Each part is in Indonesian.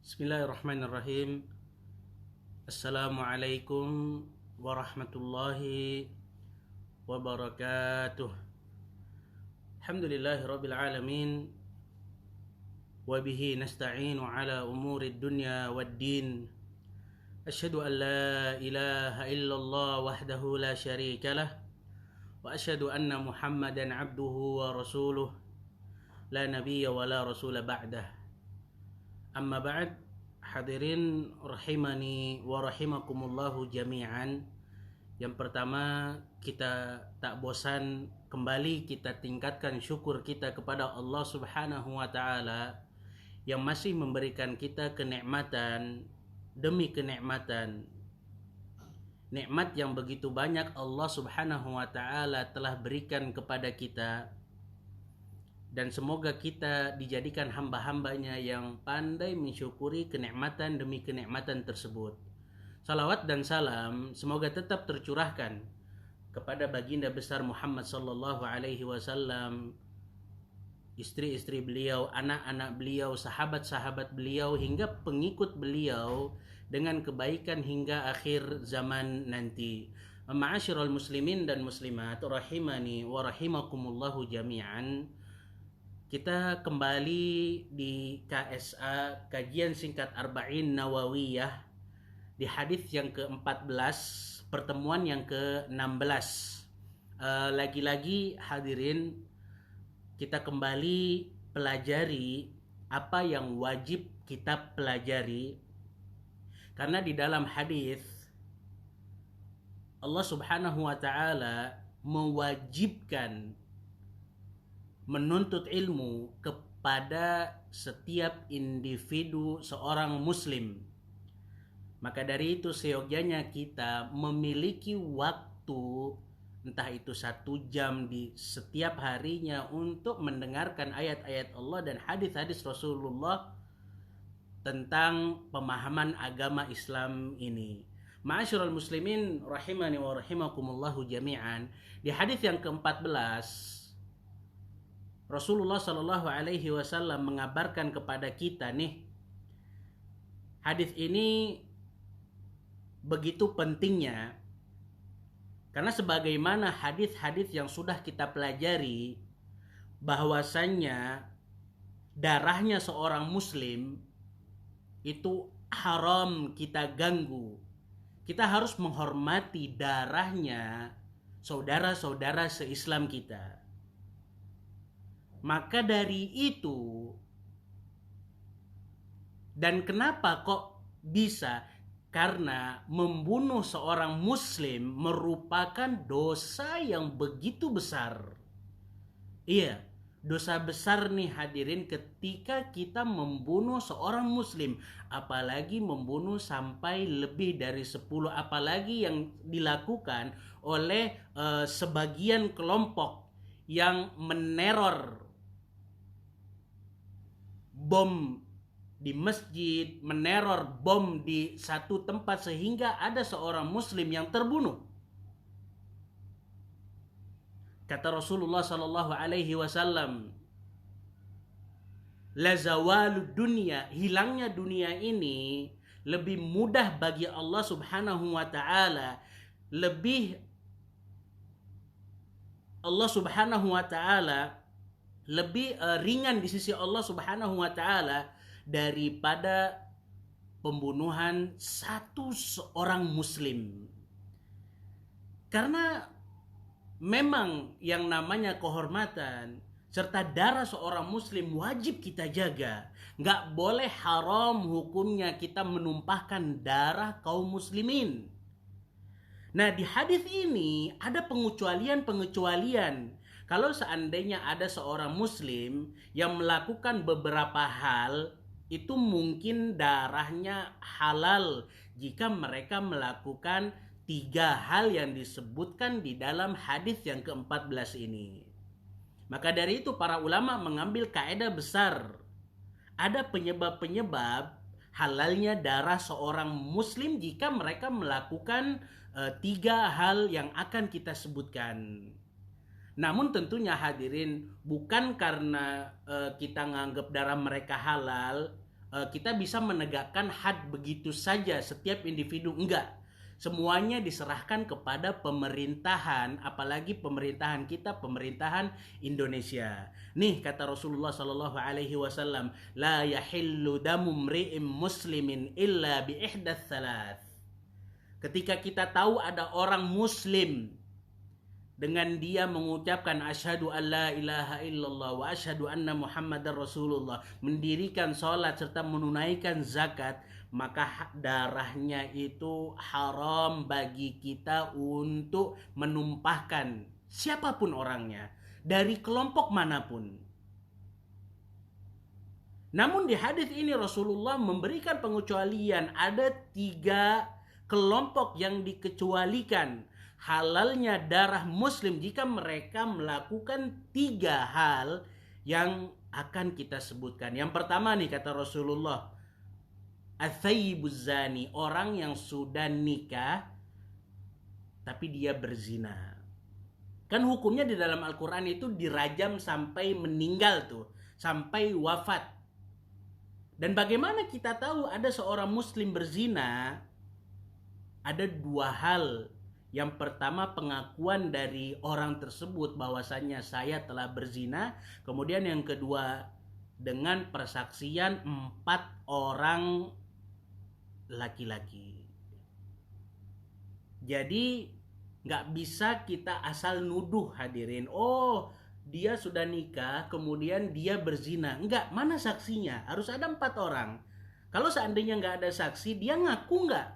Bismillahirrahmanirrahim. Assalamualaikum warahmatullahi wabarakatuh. Alhamdulillahirabbil alamin wa bihi nasta'inu ala umuri dunya waddin. Asyhadu an la ilaha illallah wahdahu la syarika lah wa asyhadu anna Muhammadan abduhu wa rasuluh la nabiyya wa la rasula ba'dah. Amma ba'd, hadirin rahimani wa rahimakumullahu jami'an. Yang pertama, kita tak bosan kembali kita tingkatkan syukur kita kepada Allah Subhanahu wa taala yang masih memberikan kita kenikmatan demi kenikmatan. Nikmat yang begitu banyak Allah Subhanahu wa taala telah berikan kepada kita. Dan semoga kita dijadikan hamba-hambanya yang pandai mensyukuri kenikmatan demi kenikmatan tersebut. Salawat dan salam semoga tetap tercurahkan kepada baginda besar Muhammad sallallahu alaihi wasallam, istri-istri beliau, anak-anak beliau, sahabat-sahabat beliau hingga pengikut beliau dengan kebaikan hingga akhir zaman nanti. Ma'asyiral muslimin dan muslimat rahimani wa rahimakumullahu jami'an. Kita kembali di KSA, kajian singkat Arba'in Nawawiyah, di hadis yang ke-14, pertemuan yang ke-16. Lagi-lagi hadirin, kita kembali pelajari apa yang wajib kita pelajari. Karena di dalam hadis Allah Subhanahu wa taala mewajibkan menuntut ilmu kepada setiap individu seorang muslim. Maka dari itu seyogyanya kita memiliki waktu, entah itu 1 jam di setiap harinya, untuk mendengarkan ayat-ayat Allah dan hadis-hadis Rasulullah tentang pemahaman agama Islam ini. Ma'asyiral muslimin rahimani wa rahimakumullahu jami'an. Di hadis yang ke-14 Rasulullah Shallallahu Alaihi Wasallam mengabarkan kepada kita nih, hadis ini begitu pentingnya karena sebagaimana hadis-hadis yang sudah kita pelajari bahwasannya darahnya seorang muslim itu haram kita ganggu. Kita harus menghormati darahnya saudara-saudara se-Islam kita. Maka dari itu, dan kenapa kok bisa? Karena membunuh seorang muslim merupakan dosa yang begitu besar. Iya, dosa besar nih hadirin ketika kita membunuh seorang muslim. Apalagi membunuh sampai lebih dari 10. Apalagi yang dilakukan oleh sebagian kelompok yang meneror bom di masjid, meneror bom di satu tempat sehingga ada seorang muslim yang terbunuh. Kata Rasulullah sallallahu alaihi wasallam, la zawalud dunya, hilangnya dunia ini lebih mudah bagi Allah Subhanahu wa taala, lebih Allah Subhanahu wa taala lebih ringan di sisi Allah Subhanahu wa taala daripada pembunuhan seorang muslim. Karena memang yang namanya kehormatan serta darah seorang muslim wajib kita jaga. Nggak boleh haram hukumnya kita menumpahkan darah kaum muslimin. Nah, di hadis ini ada pengecualian. Kalau seandainya ada seorang muslim yang melakukan beberapa hal, itu mungkin darahnya halal jika mereka melakukan 3 hal yang disebutkan di dalam hadis yang ke-14 ini. Maka dari itu para ulama mengambil kaidah besar. Ada penyebab-penyebab halalnya darah seorang muslim jika mereka melakukan 3 hal yang akan kita sebutkan. Namun tentunya hadirin, bukan karena kita nganggap darah mereka halal, kita bisa menegakkan had begitu saja setiap individu, enggak. Semuanya diserahkan kepada pemerintahan, apalagi pemerintahan kita, pemerintahan Indonesia. Nih kata Rasulullah sallallahu alaihi wasallam, la yahillu damu mri'im muslimin illa bi ihdath thalath. Ketika kita tahu ada orang muslim dengan dia mengucapkan asyhadu an la ilaha illallah wa asyhadu anna muhammadar rasulullah, mendirikan sholat serta menunaikan zakat, maka darahnya itu haram bagi kita untuk menumpahkan siapapun orangnya dari kelompok manapun. Namun di hadis ini Rasulullah memberikan pengecualian, ada 3 kelompok yang dikecualikan halalnya darah muslim jika mereka melakukan 3 hal yang akan kita sebutkan. Yang pertama nih kata Rasulullah, Athayyibuz zani, orang yang sudah nikah tapi dia berzina. Kan hukumnya di dalam Al-Quran itu dirajam sampai meninggal tuh, sampai wafat. Dan bagaimana kita tahu ada seorang muslim berzina? Ada 2 hal. Yang pertama, pengakuan dari orang tersebut bahwasanya saya telah berzina. Kemudian yang kedua, dengan persaksian 4 orang laki-laki. Jadi gak bisa kita asal nuduh hadirin, oh dia sudah nikah kemudian dia berzina. Enggak, mana saksinya? Harus ada 4 orang. Kalau seandainya gak ada saksi, dia ngaku gak?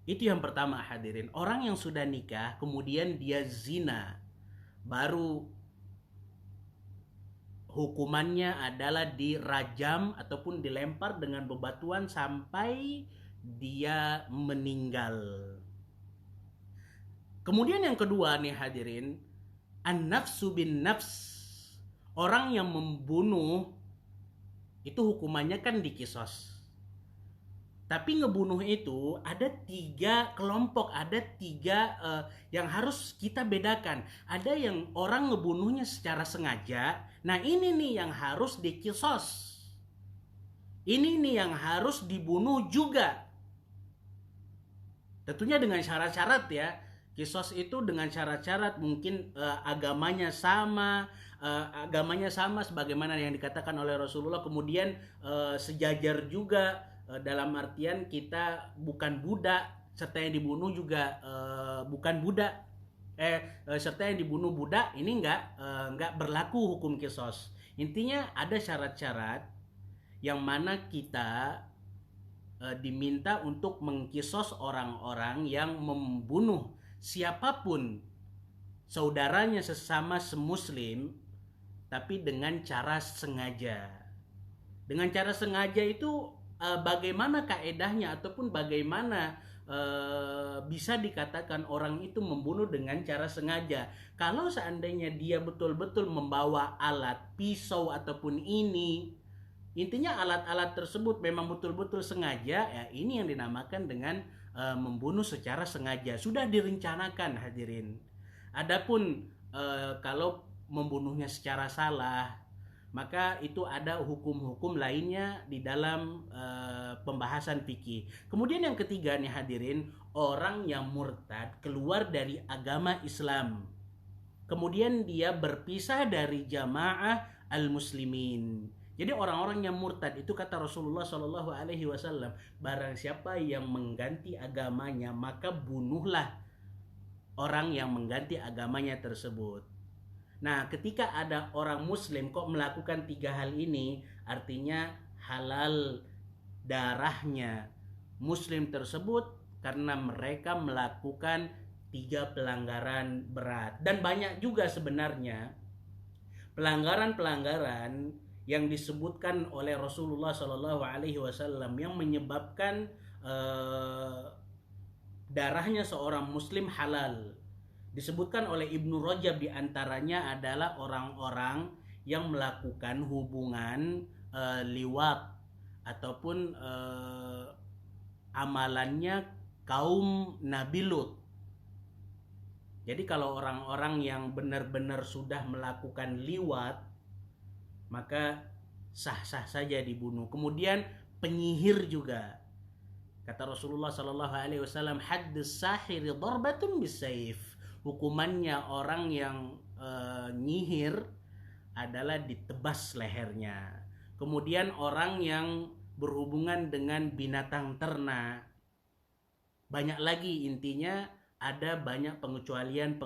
Itu yang pertama hadirin. Orang yang sudah nikah kemudian dia zina, baru hukumannya adalah dirajam ataupun dilempar dengan bebatuan sampai dia meninggal. Kemudian yang kedua nih hadirin, an-nafsu bin nafs. Orang yang membunuh itu hukumannya kan dikisos. Tapi ngebunuh itu ada 3 kelompok, ada 3 yang harus kita bedakan. Ada yang orang ngebunuhnya secara sengaja. Nah ini nih yang harus dikisos. Ini nih yang harus dibunuh juga. Tentunya dengan syarat-syarat ya. Kisos itu dengan syarat-syarat, mungkin agamanya sama sebagaimana yang dikatakan oleh Rasulullah. Kemudian sejajar juga. Dalam artian kita bukan budak, serta yang dibunuh juga bukan budak. Serta yang dibunuh budak, ini nggak berlaku hukum kisos. Intinya ada syarat-syarat yang mana kita diminta untuk mengkisos orang-orang yang membunuh siapapun saudaranya sesama semuslim, tapi dengan cara sengaja. Dengan cara sengaja itu bagaimana kaedahnya ataupun bagaimana bisa dikatakan orang itu membunuh dengan cara sengaja. Kalau seandainya dia betul-betul membawa alat pisau ataupun ini, intinya alat-alat tersebut memang betul-betul sengaja, ya ini yang dinamakan dengan membunuh secara sengaja. Sudah direncanakan hadirin. Adapun kalau membunuhnya secara salah, maka itu ada hukum-hukum lainnya di dalam pembahasan fikih. Kemudian yang ketiga nih hadirin, orang yang murtad keluar dari agama Islam, kemudian dia berpisah dari jamaah al-muslimin. Jadi orang-orang yang murtad itu kata Rasulullah Shallallahu Alaihi Wasallam, barang siapa yang mengganti agamanya maka bunuhlah orang yang mengganti agamanya tersebut. Nah, ketika ada orang muslim kok melakukan 3 hal ini, artinya halal darahnya muslim tersebut karena mereka melakukan 3 pelanggaran berat. Dan banyak juga sebenarnya pelanggaran-pelanggaran yang disebutkan oleh Rasulullah Shallallahu Alaihi Wasallam yang menyebabkan darahnya seorang muslim halal. Disebutkan oleh Ibnu Rajab diantaranya adalah orang-orang yang melakukan hubungan liwat ataupun amalannya kaum Nabi Lut. Jadi kalau orang-orang yang benar-benar sudah melakukan liwat, maka sah-sah saja dibunuh. Kemudian penyihir juga, kata Rasulullah Sallallahu Alaihi Wasallam, haddus sahiri darbatun bisayf. Hukumannya orang yang nyihir adalah ditebas lehernya. Kemudian orang yang berhubungan dengan binatang ternak, banyak lagi. Intinya ada banyak pengecualian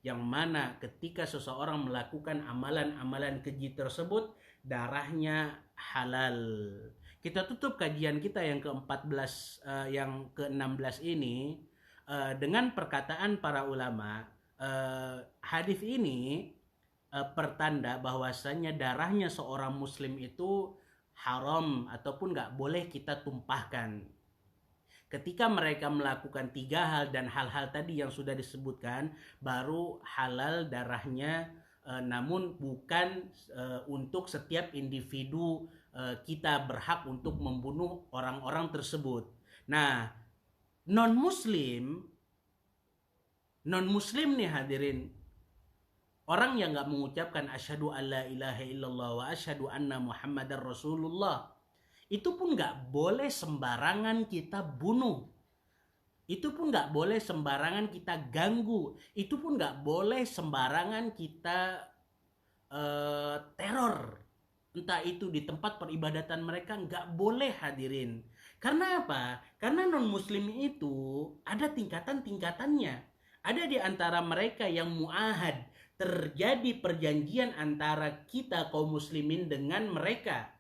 yang mana ketika seseorang melakukan amalan-amalan keji tersebut, darahnya halal. Kita tutup kajian kita yang ke-14 yang ke-16 ini dengan perkataan para ulama. Hadis ini pertanda bahwasanya darahnya seorang muslim itu haram ataupun nggak boleh kita tumpahkan. Ketika mereka melakukan 3 hal dan hal-hal tadi yang sudah disebutkan, baru halal darahnya, namun bukan untuk setiap individu kita berhak untuk membunuh orang-orang tersebut. Nah, non-muslim nih hadirin, orang yang nggak mengucapkan asyhadu alla ilaha illallah wa asyhadu anna muhammadar rasulullah, itu pun nggak boleh sembarangan kita bunuh. Itu pun nggak boleh sembarangan kita ganggu. Itu pun nggak boleh sembarangan kita teror. Entah itu di tempat peribadatan mereka, nggak boleh hadirin. Karena apa? Karena non-muslim itu ada tingkatan-tingkatannya. Ada di antara mereka yang mu'ahad, terjadi perjanjian antara kita kaum muslimin dengan mereka.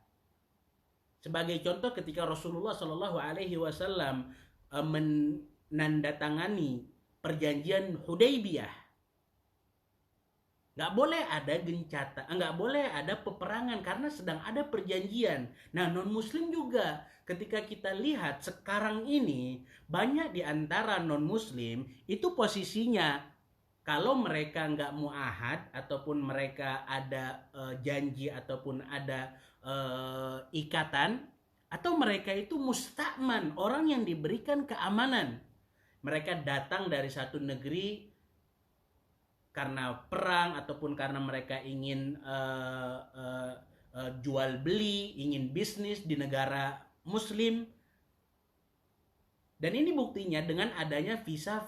Sebagai contoh, ketika Rasulullah Shallallahu Alaihi Wasallam menandatangani perjanjian Hudaybiyah, nggak boleh ada gencatan, nggak boleh ada peperangan karena sedang ada perjanjian. Nah, non-muslim juga, ketika kita lihat sekarang ini, banyak di antara non-muslim itu posisinya, kalau mereka nggak muahad ataupun mereka ada janji ataupun ada ikatan, atau mereka itu musta'man, orang yang diberikan keamanan. Mereka datang dari satu negeri karena perang ataupun karena mereka ingin jual beli, ingin bisnis di negara muslim. Dan ini buktinya dengan adanya visa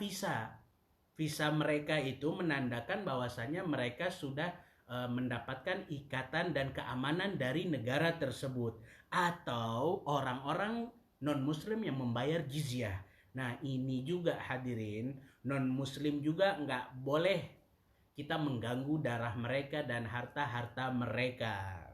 mereka itu menandakan bahwasanya mereka sudah mendapatkan ikatan dan keamanan dari negara tersebut, atau orang-orang non-muslim yang membayar jizyah. Nah, ini juga hadirin, non-muslim juga nggak boleh kita mengganggu darah mereka dan harta-harta mereka,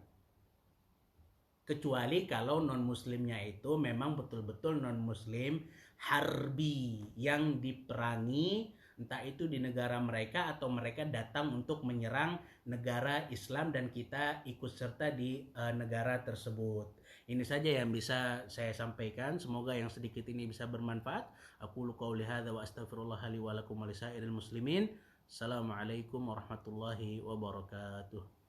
kecuali kalau non-muslimnya itu memang betul-betul non-muslim harbi yang diperangi, entah itu di negara mereka atau mereka datang untuk menyerang negara Islam dan kita ikut serta di negara tersebut. Ini saja yang bisa saya sampaikan. Semoga yang sedikit ini bisa bermanfaat. Aku qouli hadza wa astaghfirullah li wa lakum wa lisairil muslimin. Assalamualaikum warahmatullahi wabarakatuh.